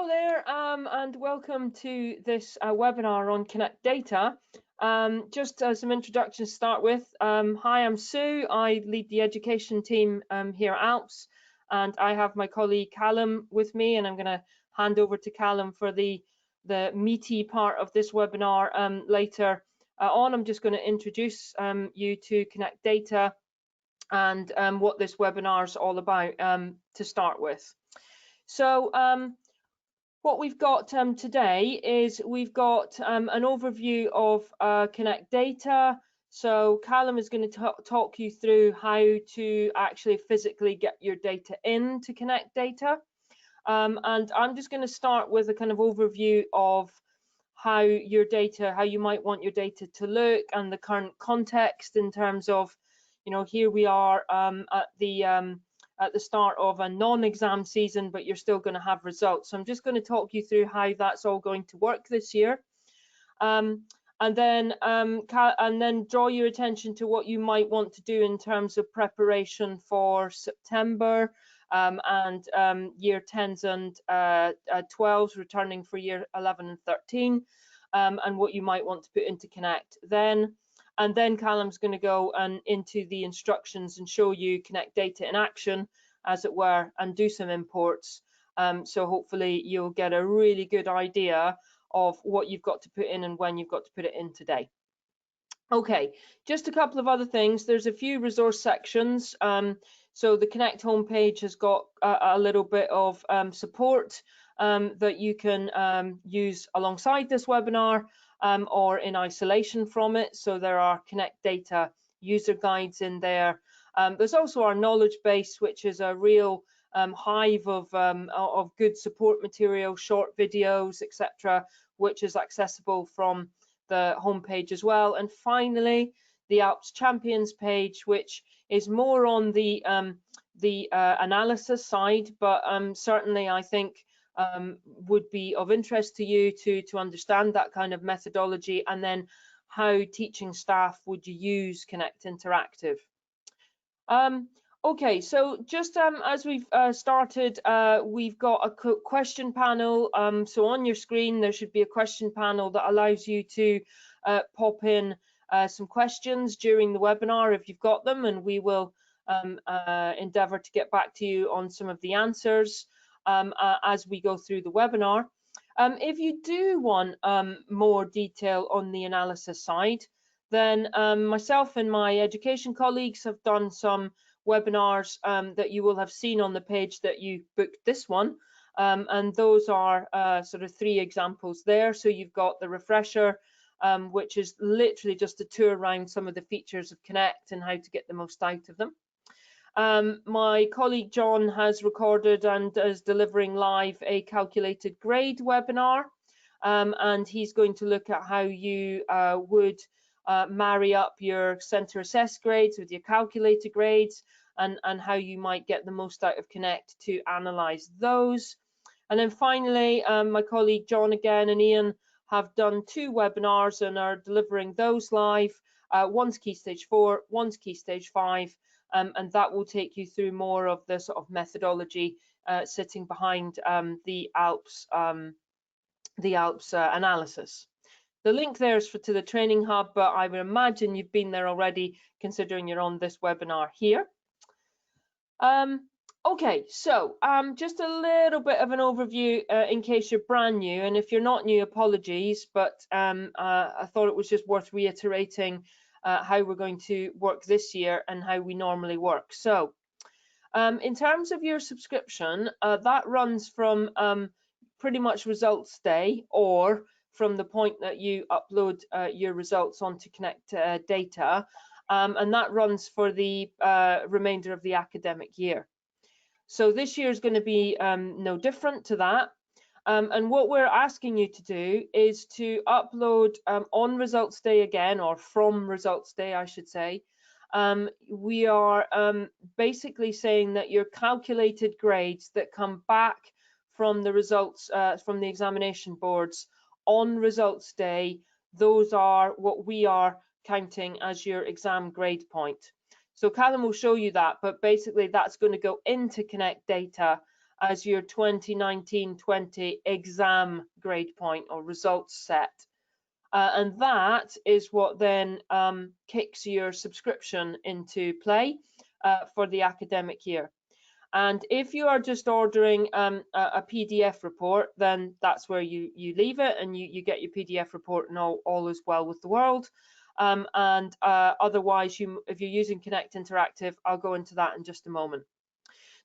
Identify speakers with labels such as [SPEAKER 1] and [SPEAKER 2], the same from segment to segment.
[SPEAKER 1] Hello there, and welcome to this webinar on Connect Data. Just some introductions to start with. Hi, I'm Sue. I lead the education team here at Alps, and I have my colleague Callum with me, and I'm going to hand over to Callum for the meaty part of this webinar later on. I'm just going to introduce you to Connect Data and what this webinar is all about to start with. So what we've got today is we've got an overview of Connect Data. So Callum is going to talk you through how to actually physically get your data in to Connect Data. And I'm just going to start with a kind of overview of how your data, how you might want your data to look and the current context in terms of, you know, here we are at the start of a non-exam season, but you're still going to have results. So I'm just going to talk you through how that's all going to work this year. And then draw your attention to what you might want to do in terms of preparation for September and year 10s and 12s returning for year 11 and 13, and what you might want to put into Connect then. And then Callum's going to go into the instructions and show you Connect Data in action, as it were, and do some imports. So hopefully you'll get a really good idea of what you've got to put in and when you've got to put it in today. Okay, just a couple of other things. There's a few resource sections. So the Connect homepage has got a little bit of support that you can use alongside this webinar. Or in isolation from it. So there are Connect Data user guides in there. There's also our knowledge base, which is a real hive of good support material, short videos, etc., which is accessible from the homepage as well. And finally, the Alps Champions page, which is more on the analysis side, but certainly I think would be of interest to you to understand that kind of methodology, and then how teaching staff would you use Connect Interactive. Okay, so just as we've started, we've got a question panel. So on your screen there should be a question panel that allows you to pop in some questions during the webinar if you've got them, and we will endeavour to get back to you on some of the answers as we go through the webinar. If you do want more detail on the analysis side, then myself and my education colleagues have done some webinars that you will have seen on the page that you booked this one, and those are sort of 3 examples there. So you've got the refresher, which is literally just a tour around some of the features of Connect and how to get the most out of them. My colleague John has recorded and is delivering live a calculated grade webinar, and he's going to look at how you would marry up your centre assessed grades with your calculated grades, and how you might get the most out of Connect to analyse those. And then finally, my colleague John again and Ian have done 2 webinars and are delivering those live. One's Key Stage 4, one's Key Stage 5. And that will take you through more of the sort of methodology sitting behind the Alps analysis. The link there is to the training hub, but I would imagine you've been there already, considering you're on this webinar here. Okay, so just a little bit of an overview in case you're brand new, and if you're not new, apologies, but I thought it was just worth reiterating how we're going to work this year and how we normally work. So in terms of your subscription, that runs from pretty much results day, or from the point that you upload your results onto Connect Data, and that runs for the remainder of the academic year. So this year is going to be no different to that. And what we're asking you to do is to upload on results day again, or from results day, I should say. We are basically saying that your calculated grades that come back from the results from the examination boards on results day, those are what we are counting as your exam grade point. So Callum will show you that, but basically that's going to go into Connect Data as your 2019-20 exam grade point or results set. And that is what then kicks your subscription into play for the academic year. And if you are just ordering a PDF report, then that's where you leave it, and you get your PDF report, and all is well with the world. Otherwise, if you're using Connect Interactive, I'll go into that in just a moment.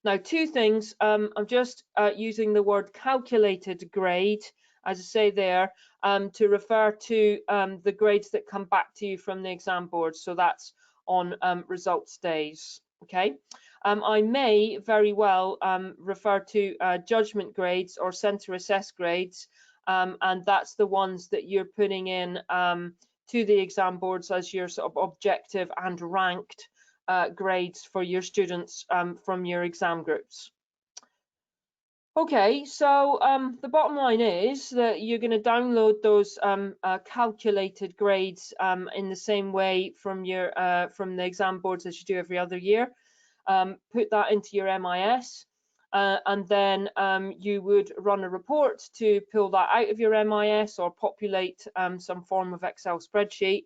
[SPEAKER 1] Now, two things. I'm just using the word calculated grade, as I say there, to refer to the grades that come back to you from the exam board. So that's on results days. Okay. I may very well refer to judgment grades or centre assess grades, and that's the ones that you're putting in to the exam boards as your sort of objective and ranked grades for your students from your exam groups. Okay, so the bottom line is that you're going to download those calculated grades in the same way from the exam boards as you do every other year. Put that into your MIS, and then you would run a report to pull that out of your MIS or populate some form of Excel spreadsheet,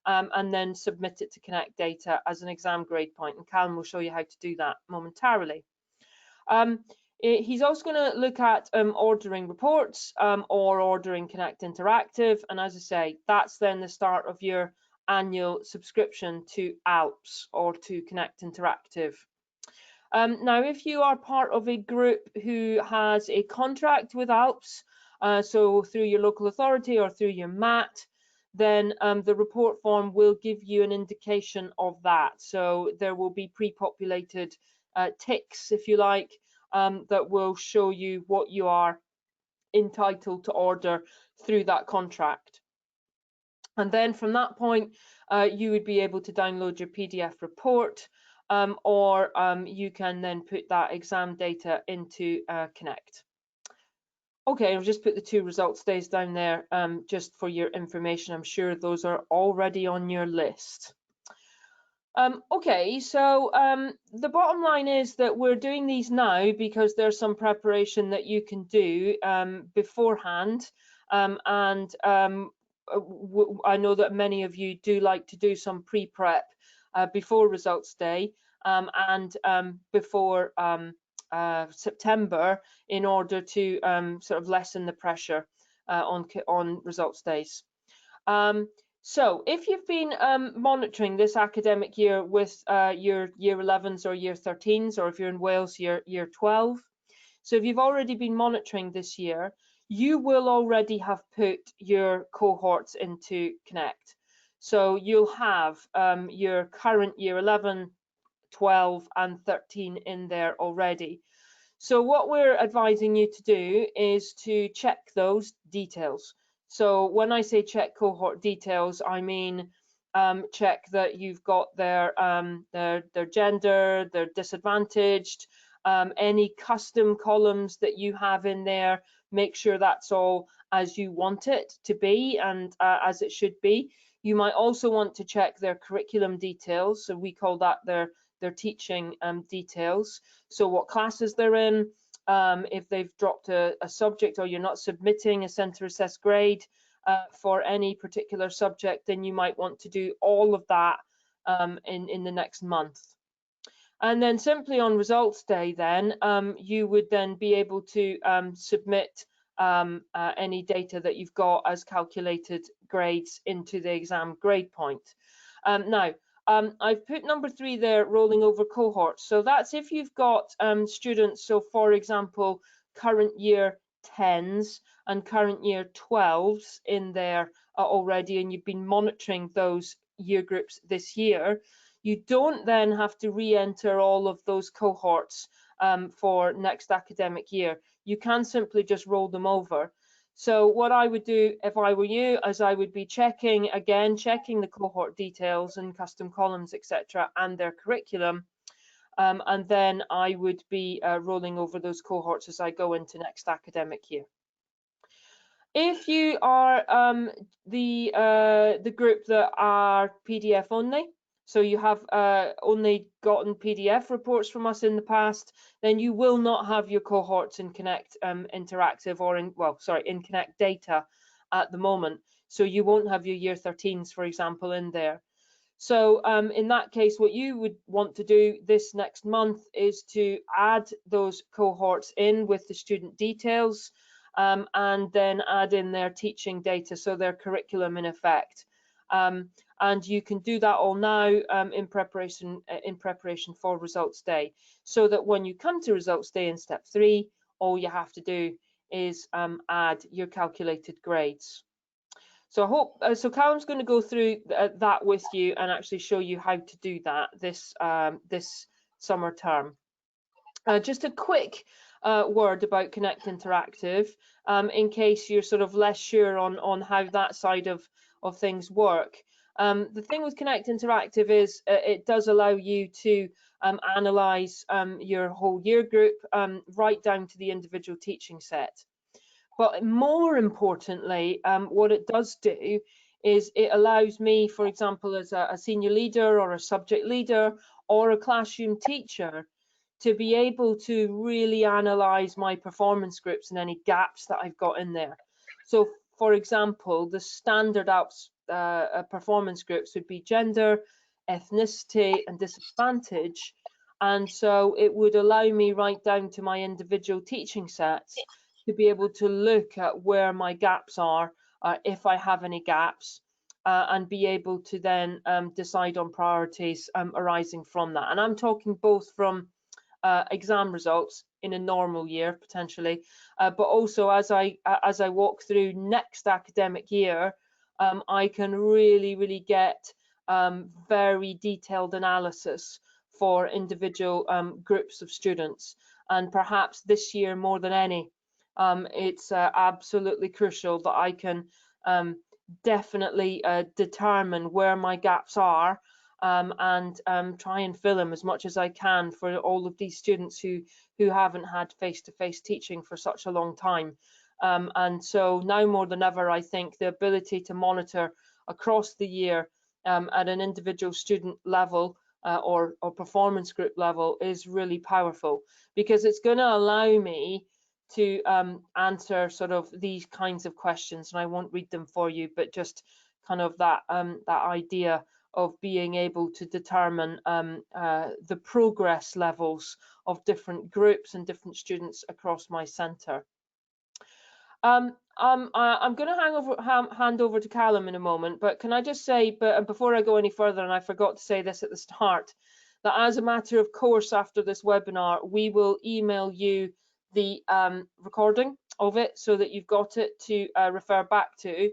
[SPEAKER 1] and then submit it to Connect Data as an exam grade point. And Callum will show you how to do that momentarily. He's also going to look at ordering reports or ordering Connect Interactive. And as I say, that's then the start of your annual subscription to Alps or to Connect Interactive. Now, if you are part of a group who has a contract with Alps, so through your local authority or through your MAT, then the report form will give you an indication of that. So there will be pre-populated ticks, if you like, that will show you what you are entitled to order through that contract. And then from that point, you would be able to download your PDF report, or you can then put that exam data into Connect. Okay, I'll just put the two results days down there just for your information. I'm sure those are already on your list. Okay, so the bottom line is that we're doing these now because there's some preparation that you can do beforehand, and I know that many of you do like to do some pre-prep before results day and before September in order to sort of lessen the pressure on results days. So if you've been monitoring this academic year with your year 11s or year 13s, or if you're in Wales, year 12, so if you've already been monitoring this year, you will already have put your cohorts into Connect. So you'll have your current year 11, 12 and 13 in there already. So what we're advising you to do is to check those details. So when I say check cohort details, I mean check that you've got their gender, they're disadvantaged, any custom columns that you have in there, make sure that's all as you want it to be and as it should be. You might also want to check their curriculum details. So we call that their teaching details. So what classes they're in, if they've dropped a subject or you're not submitting a centre assessed grade for any particular subject, then you might want to do all of that in the next month. And then simply on results day, then you would then be able to submit any data that you've got as calculated grades into the exam grade point. Now, I've put number 3 there, rolling over cohorts. So that's if you've got students, so for example, current year 10s and current year 12s in there already, and you've been monitoring those year groups this year, you don't then have to re-enter all of those cohorts for next academic year. You can simply just roll them over. So what I would do if I were you is I would be checking the cohort details and custom columns, etc., and their curriculum, and then I would be rolling over those cohorts as I go into next academic year. If you are the group that are PDF only, so you have only gotten PDF reports from us in the past, then you will not have your cohorts in Connect Interactive or in Connect Data at the moment. So you won't have your year 13s, for example, in there. So in that case, what you would want to do this next month is to add those cohorts in with the student details, and then add in their teaching data, so their curriculum in effect. And you can do that all now in preparation for results day, so that when you come to results day in step 3, all you have to do is add your calculated grades. So I hope, so Callum's going to go through that with you and actually show you how to do that this summer term. Just a quick word about Connect Interactive, in case you're sort of less sure on how that side of things work. The thing with Connect Interactive is it does allow you to analyse your whole year group right down to the individual teaching set. But more importantly, what it does do is it allows me, for example, as a senior leader or a subject leader or a classroom teacher, to be able to really analyse my performance groups and any gaps that I've got in there. So, for example, the standard Alps performance groups would be gender, ethnicity and disadvantage. And so it would allow me right down to my individual teaching sets to be able to look at where my gaps are, if I have any gaps, and be able to then decide on priorities arising from that. And I'm talking both from exam results in a normal year potentially, but also as I walk through next academic year, I can really get very detailed analysis for individual groups of students. And perhaps this year more than any, it's absolutely crucial that I can definitely determine where my gaps are, and try and fill them as much as I can for all of these students who haven't had face-to-face teaching for such a long time. And so now more than ever, I think the ability to monitor across the year at an individual student level or performance group level is really powerful, because it's going to allow me to answer sort of these kinds of questions. And I won't read them for you, but just kind of that idea of being able to determine the progress levels of different groups and different students across my centre. I'm going to hand over to Callum in a moment, but can I just say, before I go any further, and I forgot to say this at the start, that as a matter of course, after this webinar, we will email you the recording of it so that you've got it to refer back to.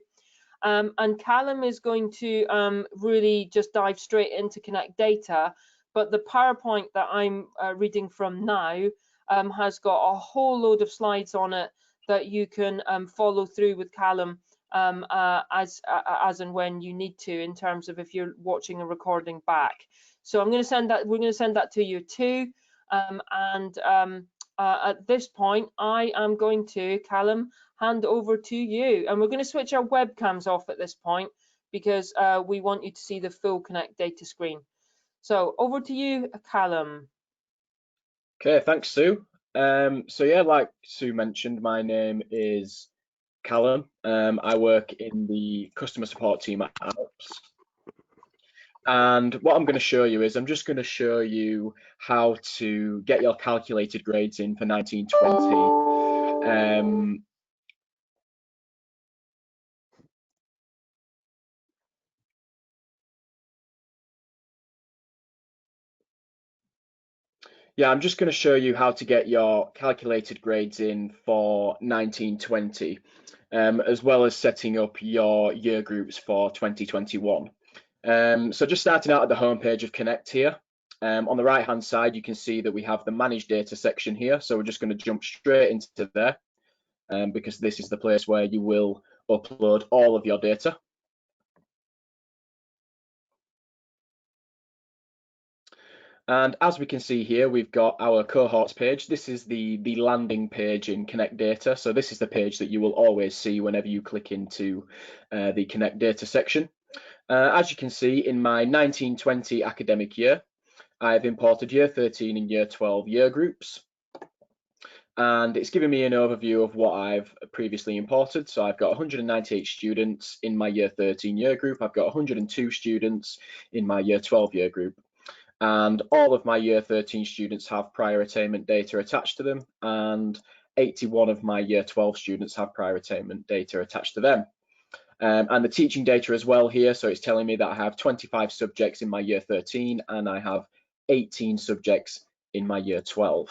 [SPEAKER 1] And Callum is going to really just dive straight into Connect Data, but the PowerPoint that I'm reading from now has got a whole load of slides on it that you can follow through with Callum as and when you need to, in terms of if you're watching a recording back. So I'm going to send that. We're going to send that to you too. At this point, I am going to, Callum, hand over to you, and we're going to switch our webcams off at this point because we want you to see the full Connect Data screen. So over to you, Callum.
[SPEAKER 2] Okay, thanks, Sue. So yeah, like Sue mentioned, my name is Callum. I work in the customer support team at Alps. And what I'm going to show you is I'm just going to show you how to get your calculated grades in for 1920. Yeah, I'm just going to show you how to get your calculated grades in for 1920, as well as setting up your year groups for 2021. So just starting out at the home page of Connect here, on the right hand side you can see that we have the manage data section here, so we're just going to jump straight into there, because this is the place where you will upload all of your data. And as we can see here, we've got our cohorts page. This is the landing page in Connect Data. So this is the page that you will always see whenever you click into the Connect Data section. As you can see, in my 1920 academic year, I've imported Year 13 and Year 12 year groups. And it's giving me an overview of what I've previously imported. So I've got 198 students in my Year 13 year group. I've got 102 students in my Year 12 year group. And all of my Year 13 students have prior attainment data attached to them, and 81 of my Year 12 students have prior attainment data attached to them. And the teaching data as well here, so it's telling me that I have 25 subjects in my Year 13 and I have 18 subjects in my Year 12.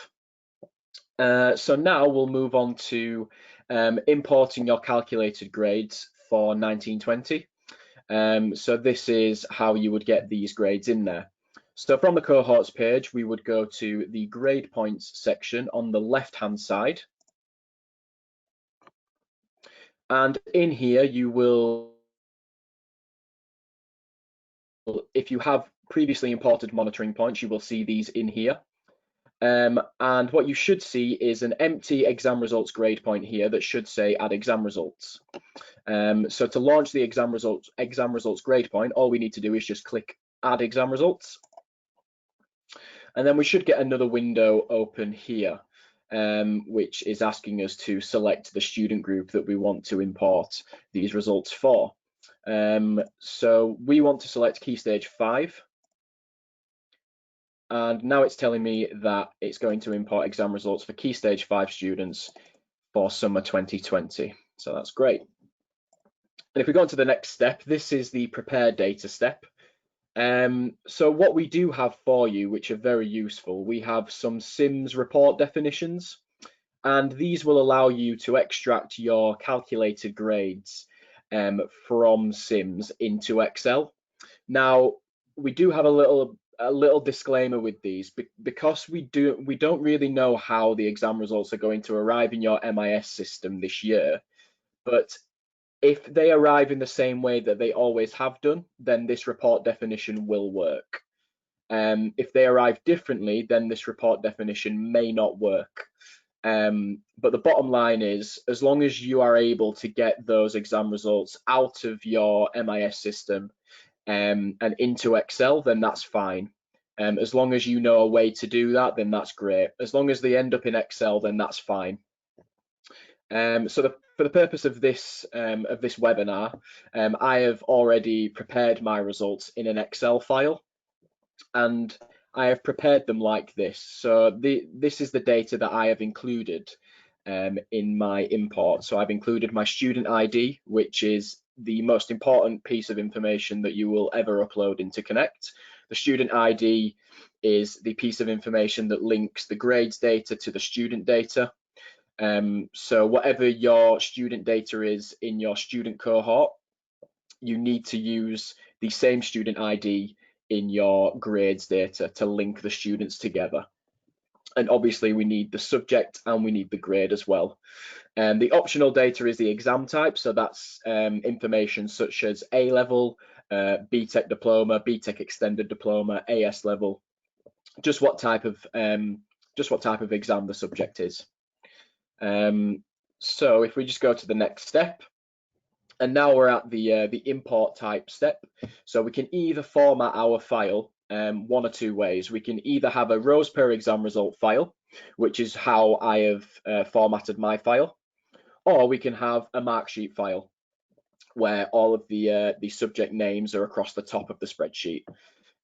[SPEAKER 2] So now we'll move on to importing your calculated grades for 1920. So this is how you would get these grades in there. So from the cohorts page, we would go to the grade points section on the left-hand side. And in here, you will, if you have previously imported monitoring points, you will see these in here. And what you should see is an empty exam results grade point here that should say add exam results. So to launch the exam results grade point, all we need to do is just click add exam results. And then we should get another window open here, which is asking us to select the student group that we want to import these results for. So we want to select Key Stage 5. And now it's telling me that it's going to import exam results for Key Stage 5 students for summer 2020. So that's great. And if we go on to the next step, this is the prepare data step. So what we do have for you, which are very useful, we have some SIMS report definitions, and these will allow you to extract your calculated grades from SIMS into Excel. Now, we do have a little disclaimer with these, because we don't really know how the exam results are going to arrive in your MIS system this year, but if they arrive in the same way that they always have done, then this report definition will work. If they arrive differently, then this report definition may not work. But the bottom line is, as long as you are able to get those exam results out of your MIS system and into Excel, then that's fine. As long as you know a way to do that, then that's great. As long as they end up in Excel, then that's fine. So for the purpose of this webinar, I have already prepared my results in an Excel file, and I have prepared them like this. So this is the data that I have included in my import. So I've included my student ID, which is the most important piece of information that you will ever upload into Connect. The student ID is the piece of information that links the grades data to the student data. So whatever your student data is in your student cohort, you need to use the same student ID in your grades data to link the students together. And obviously we need the subject and we need the grade as well. The optional data is the exam type, so that's information such as A level, BTEC diploma, BTEC extended diploma, AS level, just what type of exam the subject is. So if we just go to the next step, and now we're at the import type step. So we can either format our file one or two ways. We can either have a rows per exam result file, which is how I have formatted my file, or we can have a marksheet file where all of the subject names are across the top of the spreadsheet.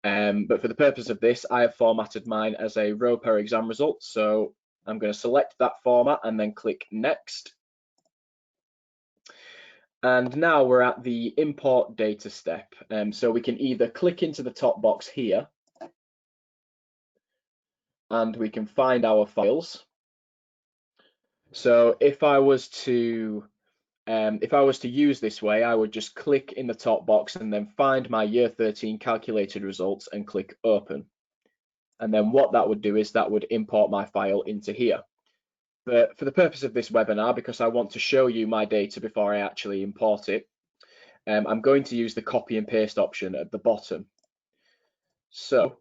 [SPEAKER 2] But for the purpose of this, I have formatted mine as a row per exam result. So I'm going to select that format and then click next. And now we're at the import data step. So we can either click into the top box here and we can find our files. So if I was to use this way, I would just click in the top box and then find my Year 13 calculated results and click open. And then what that would do is that would import my file into here. But for the purpose of this webinar, because I want to show you my data before I actually import it, I'm going to use the copy and paste option at the bottom. So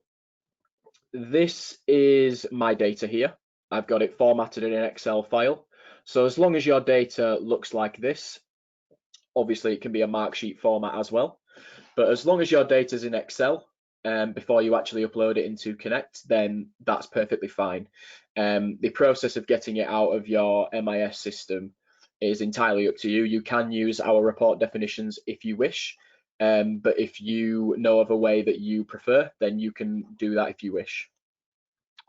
[SPEAKER 2] this is my data here. I've got it formatted in an Excel file. So as long as your data looks like this, obviously it can be a marksheet format as well. But as long as your data is in Excel before you actually upload it into Connect, then that's perfectly fine. The process of getting it out of your MIS system is entirely up to you. You can use our report definitions if you wish, but if you know of a way that you prefer, then you can do that if you wish.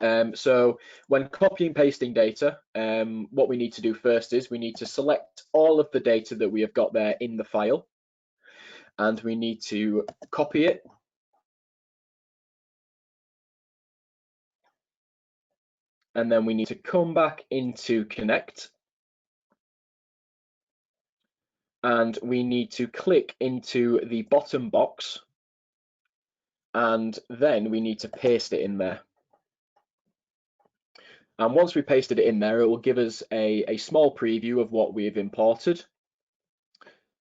[SPEAKER 2] So when copying and pasting data, what we need to do first is we need to select all of the data that we have got there in the file, and we need to copy it. And then we need to come back into Connect, and we need to click into the bottom box, and then we need to paste it in there. And once we pasted it in there, it will give us a small preview of what we've imported.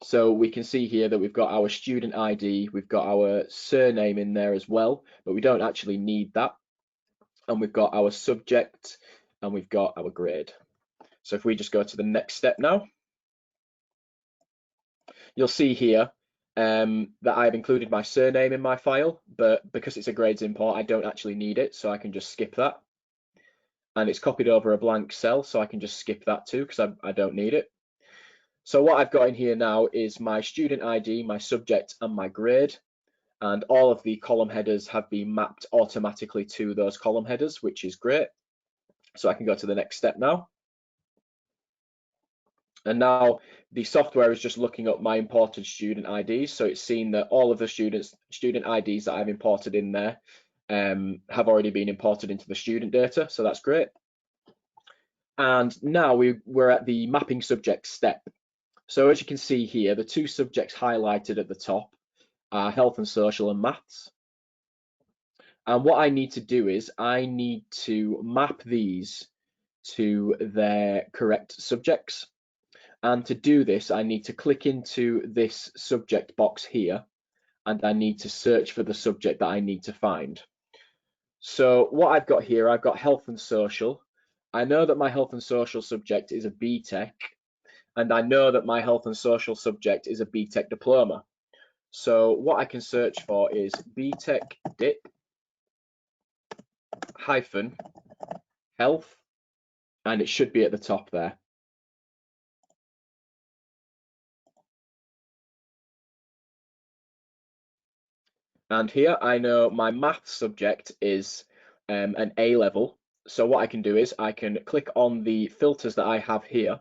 [SPEAKER 2] So we can see here that we've got our student ID, we've got our surname in there as well, but we don't actually need that. And we've got our subject and we've got our grade. So if we just go to the next step now, you'll see here that I've included my surname in my file, but because it's a grades import, I don't actually need it, so I can just skip that. And it's copied over a blank cell, so I can just skip that too, because I don't need it. So what I've got in here now is my student ID, my subject, and my grade. And all of the column headers have been mapped automatically to those column headers, which is great. So I can go to the next step now. And now the software is just looking up my imported student IDs. So it's seen that all of the student IDs that I've imported in there have already been imported into the student data. So that's great. And now we're at the mapping subject step. So as you can see here, the two subjects highlighted at the top are health and social and maths. And what I need to do is I need to map these to their correct subjects. And to do this, I need to click into this subject box here, and I need to search for the subject that I need to find. So what I've got here, I've got health and social. I know that my health and social subject is a BTEC, and I know that my health and social subject is a BTEC diploma. So what I can search for is BTEC DIP hyphen health, and it should be at the top there. And here I know my maths subject is an A level. So what I can do is I can click on the filters that I have here,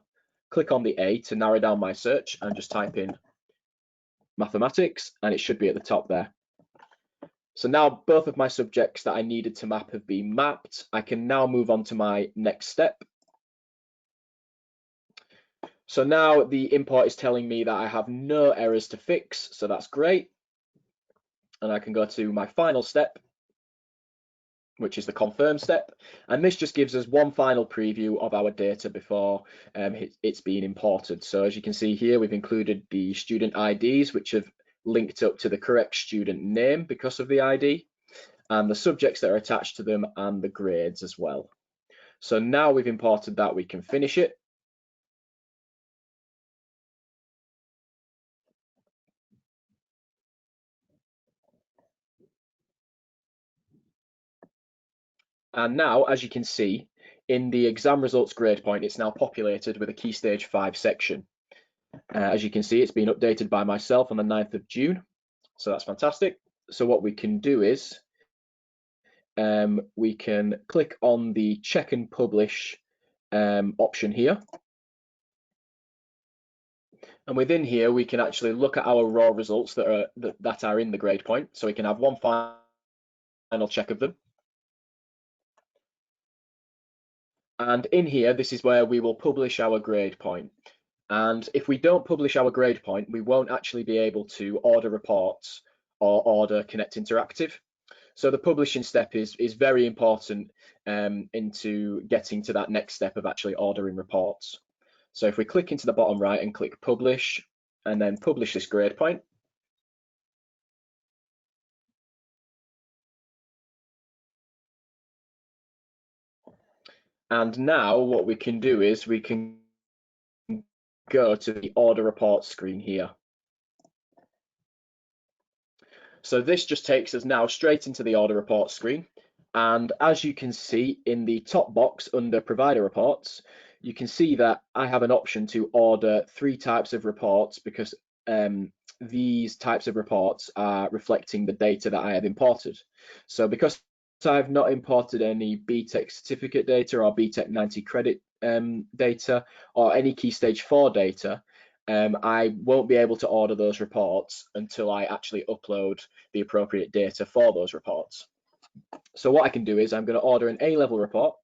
[SPEAKER 2] click on the A to narrow down my search, and just type in mathematics, and it should be at the top there. So now both of my subjects that I needed to map have been mapped. I can now move on to my next step. So now the import is telling me that I have no errors to fix, so that's great. And I can go to my final step, which is the confirm step. And this just gives us one final preview of our data before it's being imported. So as you can see here, we've included the student IDs, which have linked up to the correct student name because of the ID, and the subjects that are attached to them, and the grades as well. So now we've imported that, we can finish it. And now, as you can see, in the exam results grade point, it's now populated with a Key Stage 5 section. As you can see, it's been updated by myself on the 9th of June. So that's fantastic. So what we can do is we can click on the check and publish option here. And within here, we can actually look at our raw results that are in the grade point. So we can have one final check of them. And in here, this is where we will publish our grade point. And if we don't publish our grade point, we won't actually be able to order reports or order Connect Interactive. So the publishing step is very important into getting to that next step of actually ordering reports. So if we click into the bottom right and click publish, and then publish this grade point, and now what we can do is we can go to the order report screen here. So this just takes us now straight into the order report screen. And as you can see in the top box under provider reports, you can see that I have an option to order 3 types of reports because these types of reports are reflecting the data that I have imported. So because I've not imported any BTEC certificate data or BTEC 90 credit data or any Key Stage 4 data, I won't be able to order those reports until I actually upload the appropriate data for those reports. So what I can do is I'm going to order an A-level report,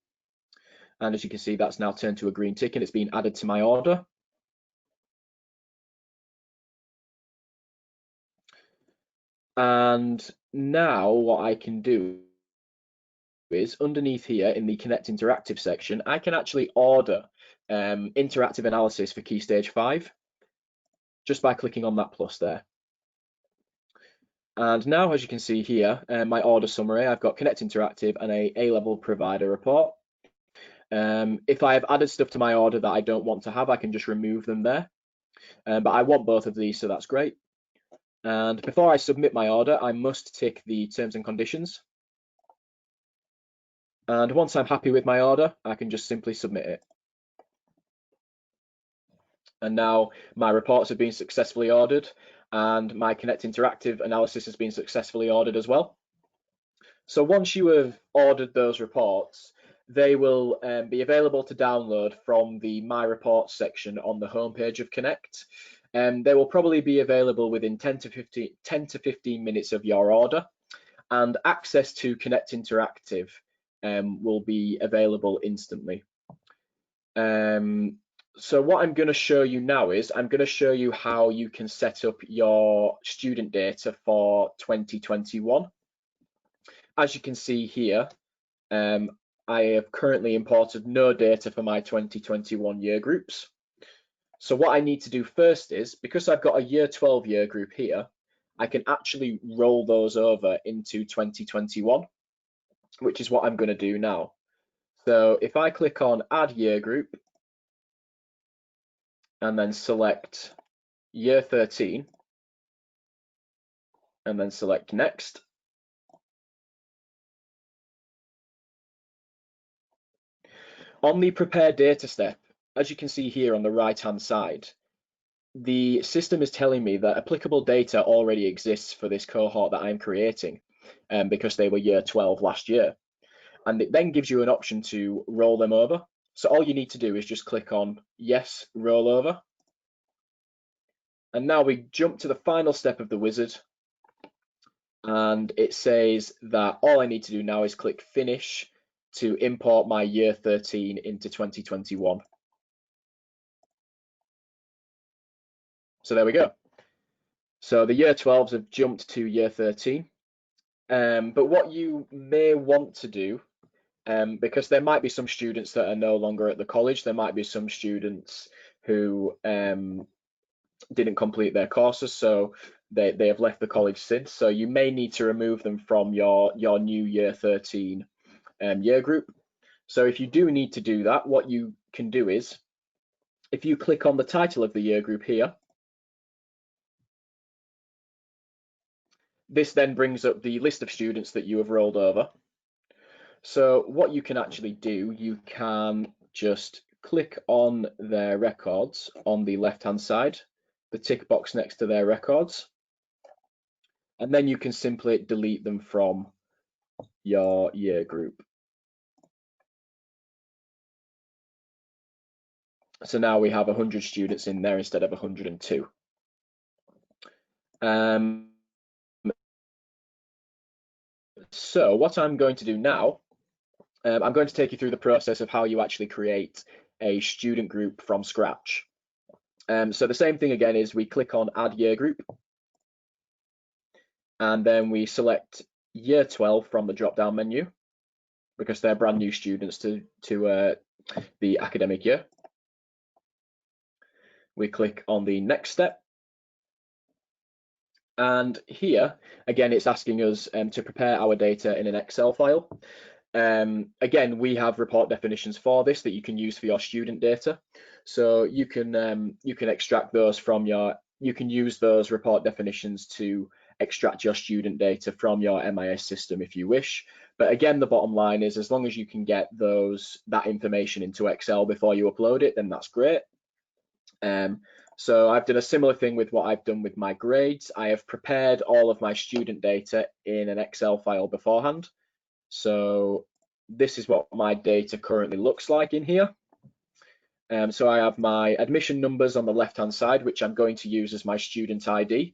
[SPEAKER 2] and as you can see, that's now turned to a green tick and it's been added to my order. And now what I can do is underneath here in the Connect Interactive section, I can actually order interactive analysis for Key Stage 5 just by clicking on that plus there. And now, as you can see here, my order summary, I've got Connect Interactive and a A-level provider report. If I have added stuff to my order that I don't want to have, I can just remove them there. But I want both of these, so that's great. And before I submit my order, I must tick the terms and conditions. And once I'm happy with my order, I can just simply submit it. And now my reports have been successfully ordered and my Connect Interactive analysis has been successfully ordered as well. So once you have ordered those reports, they will be available to download from the My Reports section on the homepage of Connect. They will probably be available within 10 to 15 minutes of your order, and access to Connect Interactive will be available instantly. So what I'm going to show you now is I'm going to show you how you can set up your student data for 2021. As you can see here, I have currently imported no data for my 2021 year groups. So what I need to do first is, because I've got a year 12 year group here, I can actually roll those over into 2021, which is what I'm going to do now. So if I click on Add Year Group and then select Year 13 and then select Next. On the Prepare Data step, as you can see here on the right-hand side, the system is telling me that applicable data already exists for this cohort that I'm creating because they were year 12 last year. And it then gives you an option to roll them over. So all you need to do is just click on Yes, Roll Over. And now we jump to the final step of the wizard. And it says that all I need to do now is click Finish to import my year 13 into 2021. So there we go. So the year 12s have jumped to year 13. But what you may want to do, because there might be some students that are no longer at the college, there might be some students who didn't complete their courses, so they have left the college since. So you may need to remove them from your new year 13 year group. So if you do need to do that, what you can do is, if you click on the title of the year group here, this then brings up the list of students that you have rolled over. So what you can actually do, you can just click on their records on the left-hand side, the tick box next to their records, and then you can simply delete them from your year group. So now we have 100 students in there instead of 102. So what I'm going to do now, I'm going to take you through the process of how you actually create a student group from scratch. So the same thing again is we click on Add Year Group, and then we select Year 12 from the drop-down menu because they're brand new students to the academic year. We click on the next step. And here, again, it's asking us to prepare our data in an Excel file. Again, we have report definitions for this that you can use for your student data. So you can extract those from you can use those report definitions to extract your student data from your MIS system if you wish. But again, the bottom line is as long as you can get that information into Excel before you upload it, then that's great. So I've done a similar thing with what I've done with my grades. I have prepared all of my student data in an Excel file beforehand. So this is what my data currently looks like in here. So I have my admission numbers on the left-hand side, which I'm going to use as my student ID.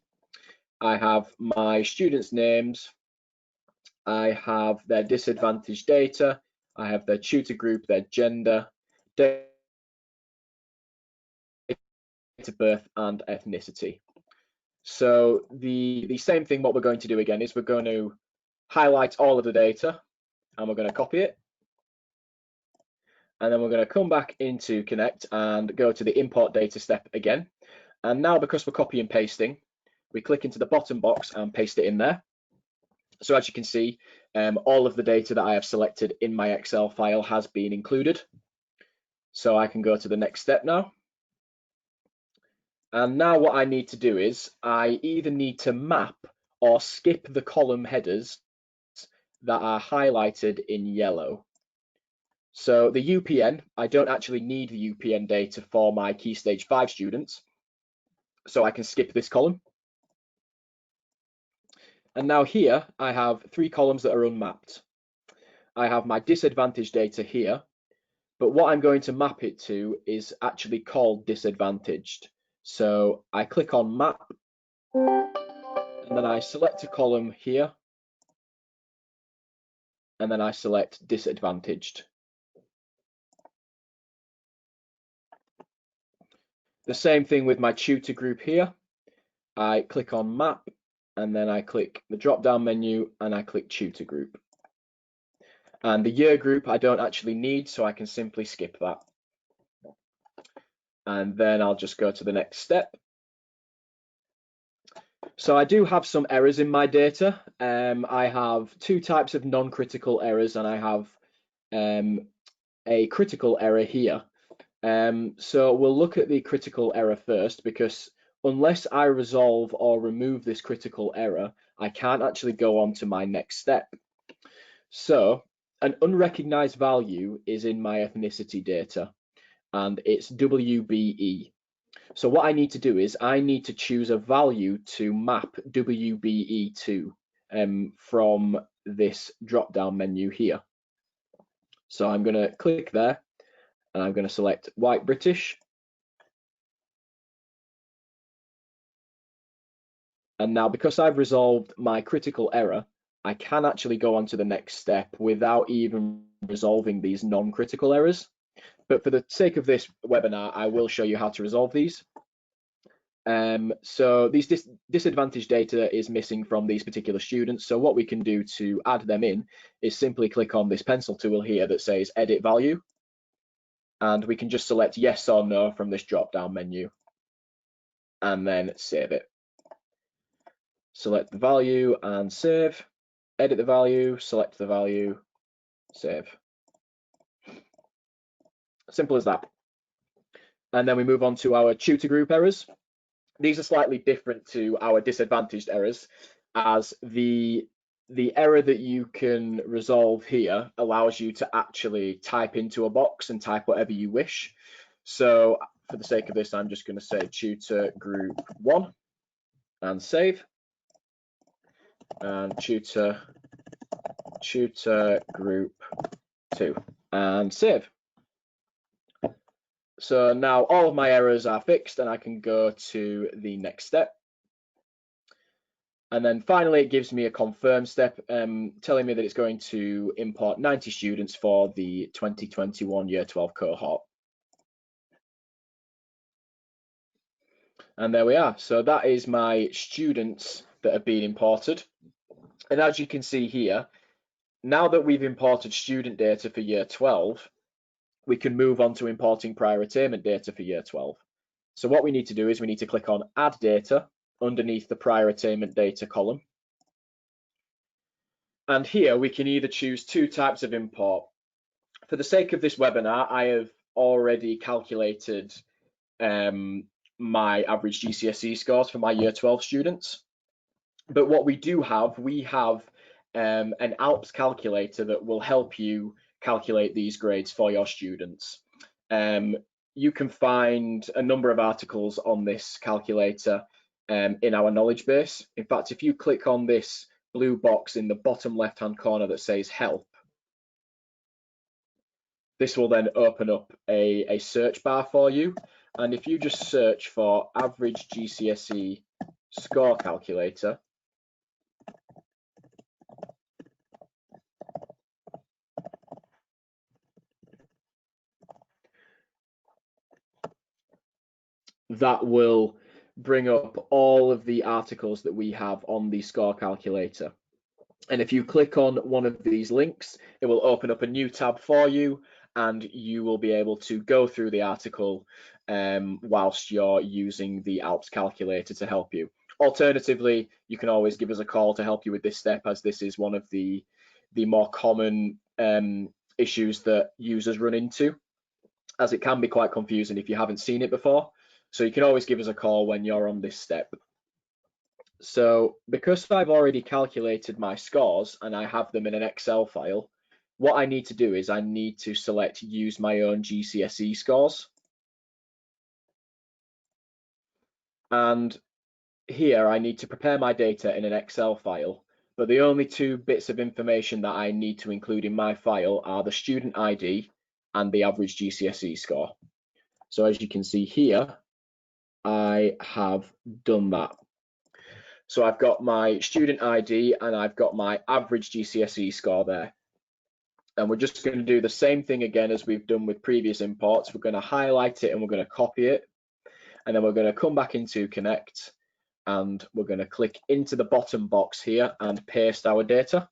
[SPEAKER 2] I have my students' names. I have their disadvantaged data. I have their tutor group, their gender, date of birth, and ethnicity. So the same thing, what we're going to do again is we're going to highlight all of the data and we're going to copy it. And then we're going to come back into Connect and go to the import data step again. And now because we're copy and pasting, we click into the bottom box and paste it in there. So as you can see, all of the data that I have selected in my Excel file has been included. So I can go to the next step now. And now what I need to do is I either need to map or skip the column headers that are highlighted in yellow. So the UPN, I don't actually need the UPN data for my Key Stage 5 students. So I can skip this column. And now here I have 3 columns that are unmapped. I have my disadvantaged data here, but what I'm going to map it to is actually called disadvantaged. So I click on map, and then I select a column here, and then I select disadvantaged. The same thing with my tutor group here. I click on map, and then I click the drop down menu and I click tutor group. And the year group I don't actually need, so I can simply skip that. And then I'll just go to the next step. So I do have some errors in my data. I have 2 types of non-critical errors and I have a critical error here. So we'll look at the critical error first, because unless I resolve or remove this critical error, I can't actually go on to my next step. So an unrecognized value is in my ethnicity data and it's WBE. So what I need to do is I need to choose a value to map WBE to from this drop down menu here. So I'm going to click there and I'm going to select white British. And now because I've resolved my critical error, I can actually go on to the next step without even resolving these non-critical errors. But for the sake of this webinar, I will show you how to resolve these. So these disadvantaged data is missing from these particular students. So what we can do to add them in is simply click on this pencil tool here that says edit value. And we can just select yes or no from this drop down menu and then save it. Select the value and save, edit the value, select the value, save. Simple as that. And then we move on to our tutor group errors. These are slightly different to our disadvantaged errors, as the error that you can resolve here allows you to actually type into a box and type whatever you wish. So for the sake of this, I'm just going to say tutor group 1 and save. And tutor group 2 and save. So now all of my errors are fixed and I can go to the next step. And then finally, it gives me a confirm step telling me that it's going to import 90 students for the 2021 Year 12 cohort. And there we are. So that is my students that have been imported. And as you can see here, now that we've imported student data for Year 12, we can move on to importing prior attainment data for Year 12. So what we need to do is we need to click on Add Data underneath the prior attainment data column. And here we can either choose 2 types of import. For the sake of this webinar, I have already calculated my average GCSE scores for my Year 12 students. But what we have an Alps calculator that will help you calculate these grades for your students. You can find a number of articles on this calculator in our knowledge base. In fact, if you click on this blue box in the bottom left-hand corner that says help, this will then open up a search bar for you. And if you just search for average GCSE score calculator, that will bring up all of the articles that we have on the score calculator. And if you click on one of these links, it will open up a new tab for you, and you will be able to go through the article whilst you're using the Alps calculator to help you. Alternatively, you can always give us a call to help you with this step, as this is one of the more common issues that users run into, as it can be quite confusing if you haven't seen it before. So you can always give us a call when you're on this step. So because I've already calculated my scores and I have them in an Excel file, what I need to do is I need to select use my own GCSE scores. And here I need to prepare my data in an Excel file, but the only two bits of information that I need to include in my file are the student ID and the average GCSE score. So as you can see here, I have done that. So I've got my student ID and I've got my average GCSE score there. And we're just going to do the same thing again as we've done with previous imports. We're going to highlight it and we're going to copy it. And then we're going to come back into Connect and we're going to click into the bottom box here and paste our data.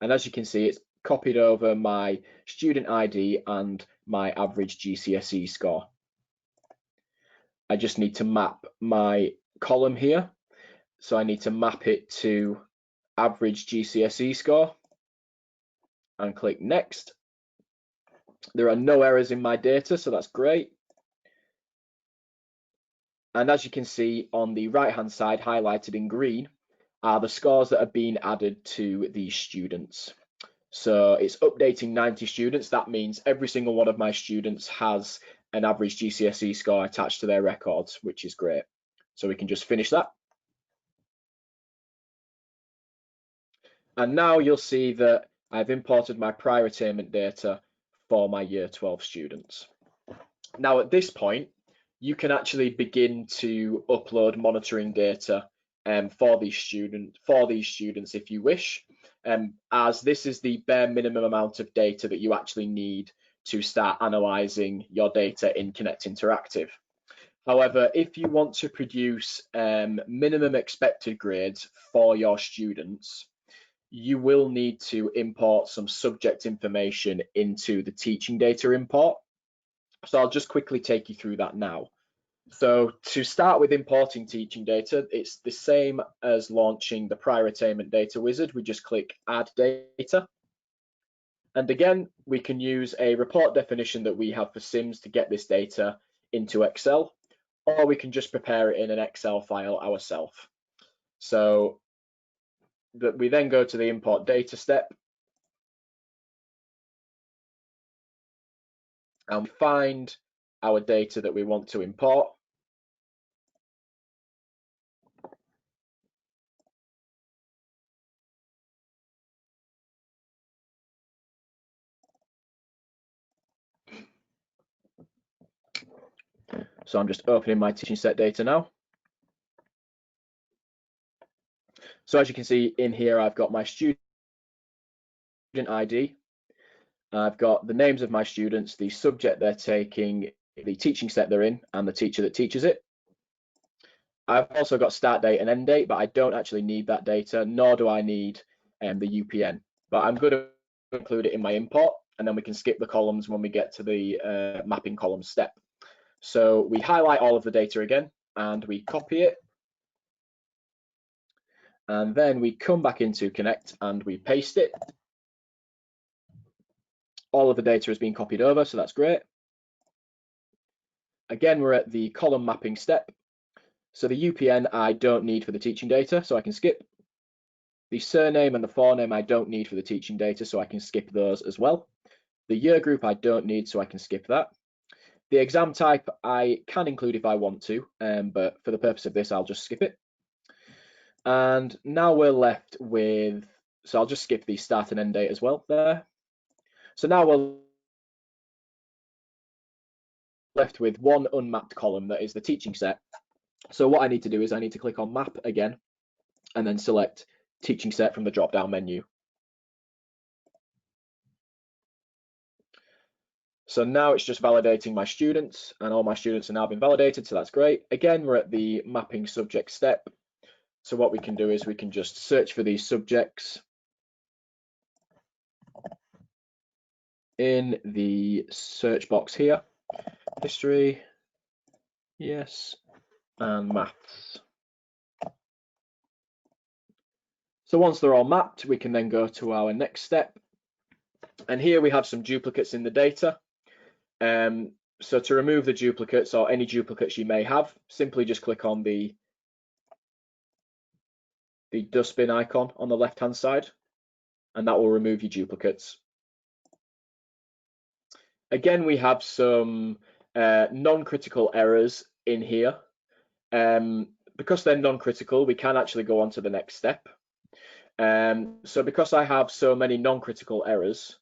[SPEAKER 2] And as you can see, it's copied over my student ID and my average GCSE score. I just need to map my column here. So I need to map it to average GCSE score and click next. There are no errors in my data, so that's great. And as you can see on the right hand side, highlighted in green, are the scores that are being added to these students. So it's updating 90 students. That means every single one of my students has an average GCSE score attached to their records, which is great. So we can just finish that. And now you'll see that I've imported my prior attainment data for my year 12 students. Now at this point, you can actually begin to upload monitoring data for these students if you wish, as this is the bare minimum amount of data that you actually need to start analysing your data in Connect Interactive. However, if you want to produce minimum expected grades for your students, you will need to import some subject information into the teaching data import. So I'll just quickly take you through that now. So to start with importing teaching data, it's the same as launching the prior attainment data wizard. We just click add data. And again, we can use a report definition that we have for Sims to get this data into Excel, or we can just prepare it in an Excel file ourselves. So that we then go to the import data step and we find our data that we want to import. So I'm just opening my teaching set data now. So as you can see in here, I've got my student ID. I've got the names of my students, the subject they're taking, the teaching set they're in, and the teacher that teaches it. I've also got start date and end date, but I don't actually need that data, nor do I need the UPN. But I'm going to include it in my import, and then we can skip the columns when we get to the mapping column step. So we highlight all of the data again, and we copy it. And then we come back into Connect and we paste it. All of the data has been copied over, so that's great. Again, we're at the column mapping step. So the UPN I don't need for the teaching data, so I can skip. The surname and the forename I don't need for the teaching data, so I can skip those as well. The year group I don't need, so I can skip that. The exam type I can include if I want to, but for the purpose of this, I'll just skip it. And now we're left with, so I'll just skip the start and end date as well there. So now we're left with one unmapped column that is the teaching set. So what I need to do is I need to click on map again and then select teaching set from the drop down menu. So now it's just validating my students, and all my students have now been validated, so that's great. Again, we're at the mapping subject step. So what we can do is we can just search for these subjects in the search box here. History, yes, and maths. So once they're all mapped, we can then go to our next step. And here we have some duplicates in the data. So to remove the duplicates or any duplicates you may have, simply just click on the dustbin icon on the left-hand side, and that will remove your duplicates. Again, we have some non-critical errors in here. Because they're non-critical, we can actually go on to the next step. So because I have so many non-critical errors,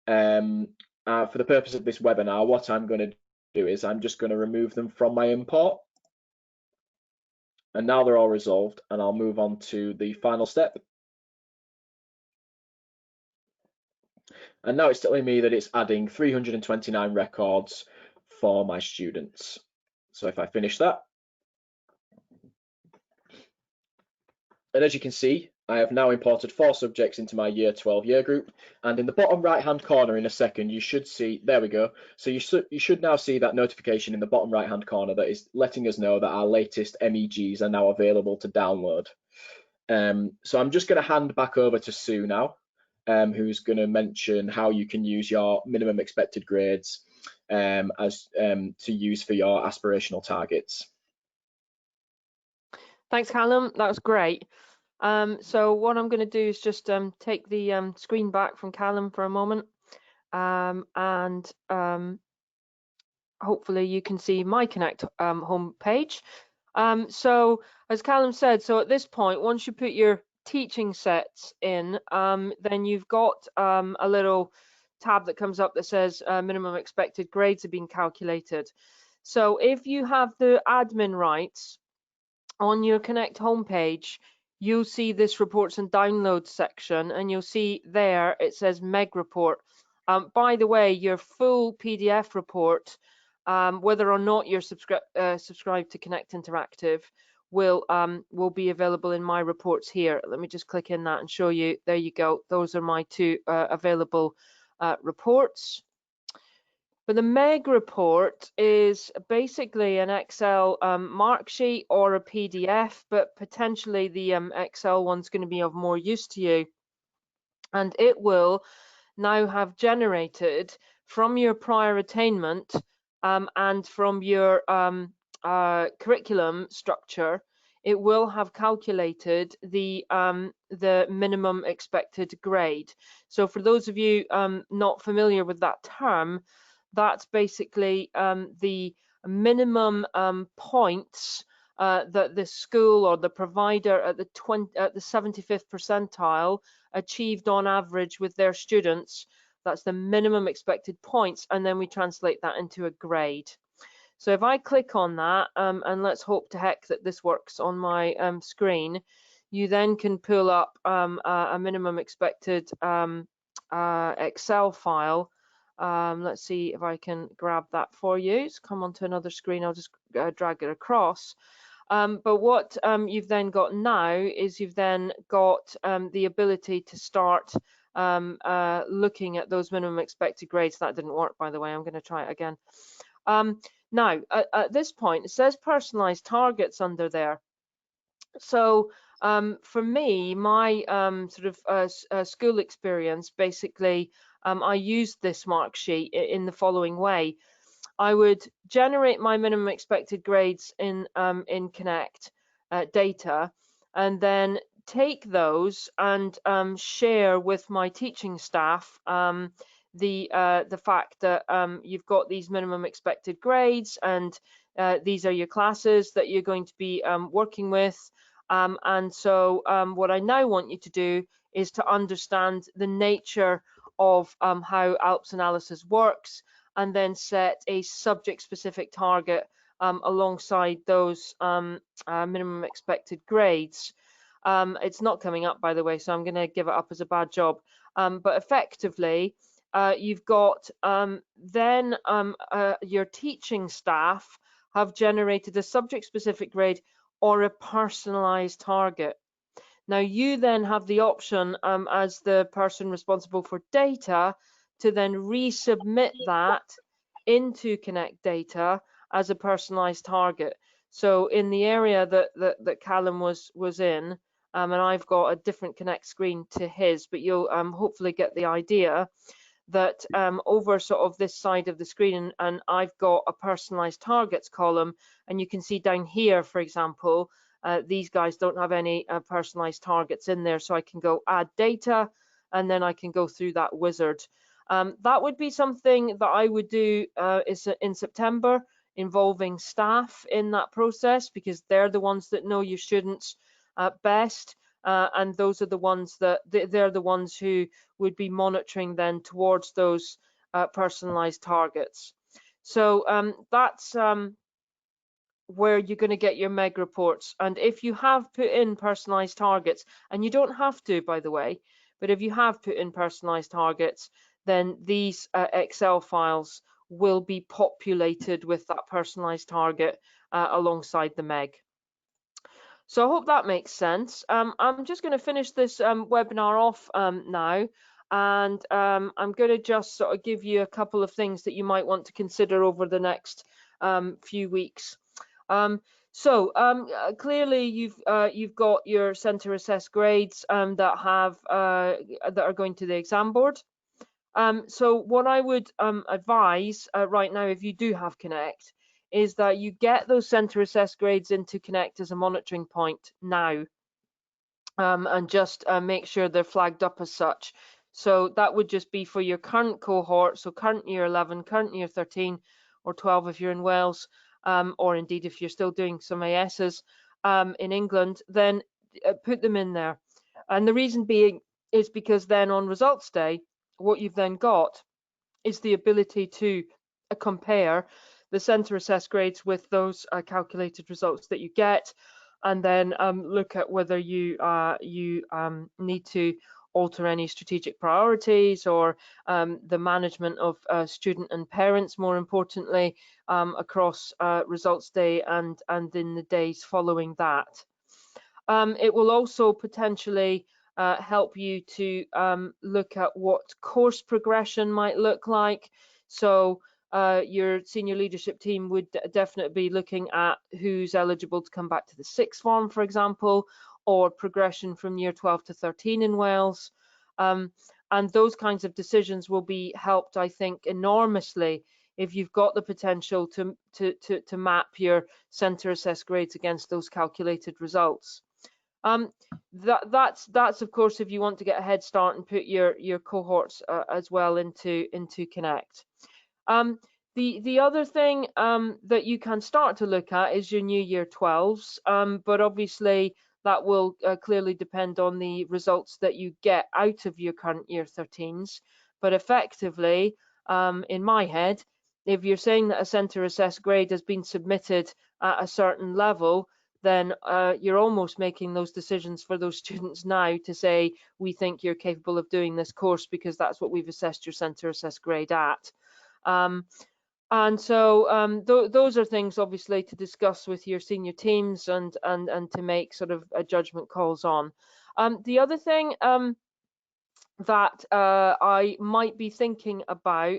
[SPEAKER 2] for the purpose of this webinar, what I'm going to do is I'm just going to remove them from my import. And now they're all resolved, and I'll move on to the final step. And now it's telling me that it's adding 329 records for my students. So if I finish that, and as you can see, I have now imported 4 subjects into my year 12 year group, and in the bottom right hand corner in a second you should see, there we go, so you should now see that notification in the bottom right hand corner that is letting us know that our latest MEGs are now available to download. So I'm just going to hand back over to Sue now, who's going to mention how you can use your minimum expected grades to use for your aspirational targets.
[SPEAKER 1] Thanks, Callum. That was great. So what I'm going to do is just take the screen back from Callum for a moment, and hopefully you can see my Connect homepage. So as Callum said, so at this point, once you put your teaching sets in, then you've got a little tab that comes up that says minimum expected grades have been calculated. So if you have the admin rights on your Connect homepage, you'll see this reports and downloads section, and you'll see there it says MEG report. By the way, your full PDF report, whether or not you're subscribed to Connect Interactive, will be available in my reports here. Let me just click in that and show you. There you go. Those are my 2 available reports. But the MEG report is basically an Excel mark sheet or a PDF, but potentially the Excel one's going to be of more use to you. And it will now have generated from your prior attainment and from your curriculum structure, it will have calculated the minimum expected grade. So for those of you not familiar with that term, that's basically the minimum points that the school or the provider at the 75th percentile achieved on average with their students. That's the minimum expected points, and then we translate that into a grade. So if I click on that, and let's hope to heck that this works on my screen, you then can pull up a minimum expected Excel file. Let's see if I can grab that for you. It's come onto another screen. I'll just drag it across. But what you've then got now is you've then got the ability to start looking at those minimum expected grades. That didn't work, by the way. I'm going to try it again. Now, at this point, it says personalized targets under there. So for me, my sort of school experience, basically, I used this mark sheet in the following way. I would generate my minimum expected grades in Connect data, and then take those and share with my teaching staff the fact that you've got these minimum expected grades, and these are your classes that you're going to be working with. And so what I now want you to do is to understand the nature of how Alps analysis works, and then set a subject-specific target alongside those minimum expected grades. It's not coming up, by the way, so I'm going to give it up as a bad job. But effectively, you've got then your teaching staff have generated a subject-specific grade or a personalized target. Now, you then have the option as the person responsible for data to then resubmit that into Connect data as a personalized target. So in the area that Callum was in, and I've got a different Connect screen to his, but you'll hopefully get the idea that over sort of this side of the screen, and I've got a personalized targets column, and you can see down here, for example, these guys don't have any personalized targets in there, so I can go add data, and then I can go through that wizard. That would be something that I would do is in September, involving staff in that process, because they're the ones that know your students best, and those are the ones that they're the ones who would be monitoring then towards those personalized targets. So that's where you're going to get your MEG reports. And if you have put in personalized targets, and you don't have to, by the way, but if you have put in personalized targets, then these Excel files will be populated with that personalized target alongside the MEG. So I hope that makes sense. I'm just going to finish this webinar off now, and I'm going to just sort of give you a couple of things that you might want to consider over the next few weeks. Clearly you've got your center assessed grades that are going to the exam board. So what I would advise right now, if you do have Connect, is that you get those center assessed grades into Connect as a monitoring point now, and just make sure they're flagged up as such. So that would just be for your current cohort, so current year 11, current year 13 or 12 if you're in Wales, or indeed if you're still doing some ASs in England, then put them in there. And the reason being is because then on results day, what you've then got is the ability to compare the center assessed grades with those calculated results that you get, and then look at whether you need to alter any strategic priorities, or the management of student and parents, more importantly, across results day and in the days following that. It will also potentially help you to look at what course progression might look like. So your senior leadership team would definitely be looking at who's eligible to come back to the sixth form, for example, or progression from year 12 to 13 in Wales. And those kinds of decisions will be helped, I think, enormously if you've got the potential to map your center assessed grades against those calculated results. That's of course if you want to get a head start and put your cohorts as well into Connect. The other thing that you can start to look at is your new year 12s, but obviously that will clearly depend on the results that you get out of your current year 13s. But effectively, in my head, if you're saying that a center assessed grade has been submitted at a certain level, then you're almost making those decisions for those students now to say, we think you're capable of doing this course because that's what we've assessed your center assessed grade at. And so those are things obviously to discuss with your senior teams and to make sort of judgment calls on. The other thing that I might be thinking about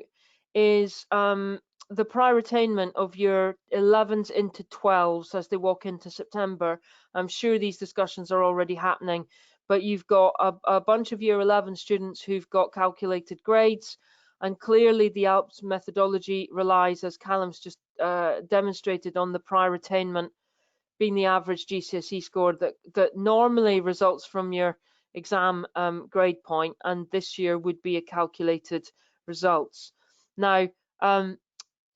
[SPEAKER 1] is the prior attainment of your 11s into 12s as they walk into September. I'm sure these discussions are already happening, but you've got a bunch of year 11 students who've got calculated grades, And clearly the Alps methodology relies, as Callum's just demonstrated, on the prior attainment being the average GCSE score that normally results from your exam grade point, and this year would be a calculated results. Now,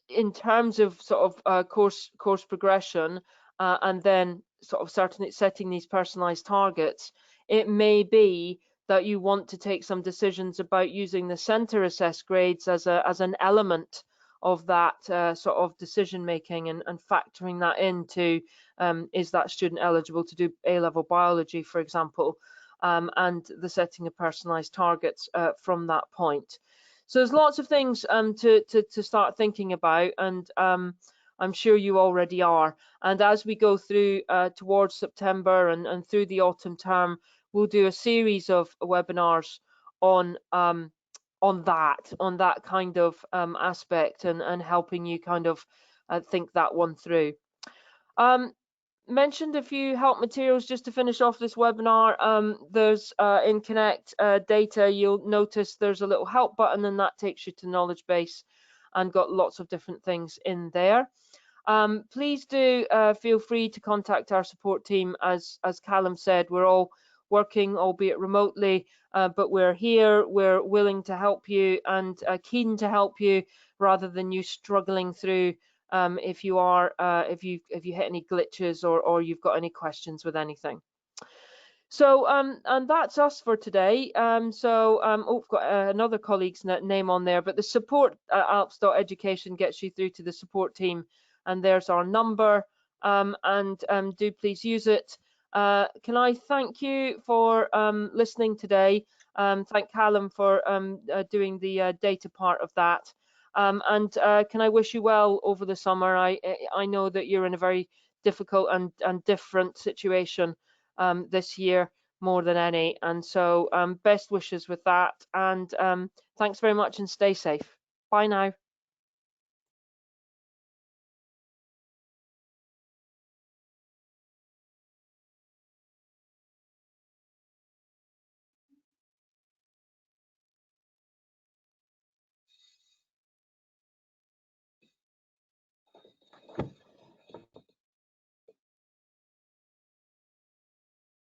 [SPEAKER 1] in terms of sort of course progression, and then sort of certainly setting these personalized targets, it may be that you want to take some decisions about using the center assessed grades as an element of that sort of decision making, and factoring that into is that student eligible to do A-level biology, for example, and the setting of personalized targets from that point. So there's lots of things to start thinking about, and I'm sure you already are. And as we go through towards September and through the autumn term, we'll do a series of webinars on that kind of aspect, and helping you kind of think that one through. Mentioned a few help materials just to finish off this webinar. There's in Connect data, you'll notice there's a little help button, and that takes you to knowledge base, and got lots of different things in there. Please do feel free to contact our support team. As Callum said, we're all working, albeit remotely, but we're here, we're willing to help you, and keen to help you, rather than you struggling through if you hit any glitches, or you've got any questions with anything. So and that's us for today. We've got another colleague's name on there, but the support at alps.education gets you through to the support team, and there's our number, and do please use it. Can I thank you for listening today? Thank Callum for doing the data part of that. And can I wish you well over the summer? I know that you're in a very difficult and different situation this year, more than any, and so best wishes with that, and thanks very much, and stay safe. Bye now.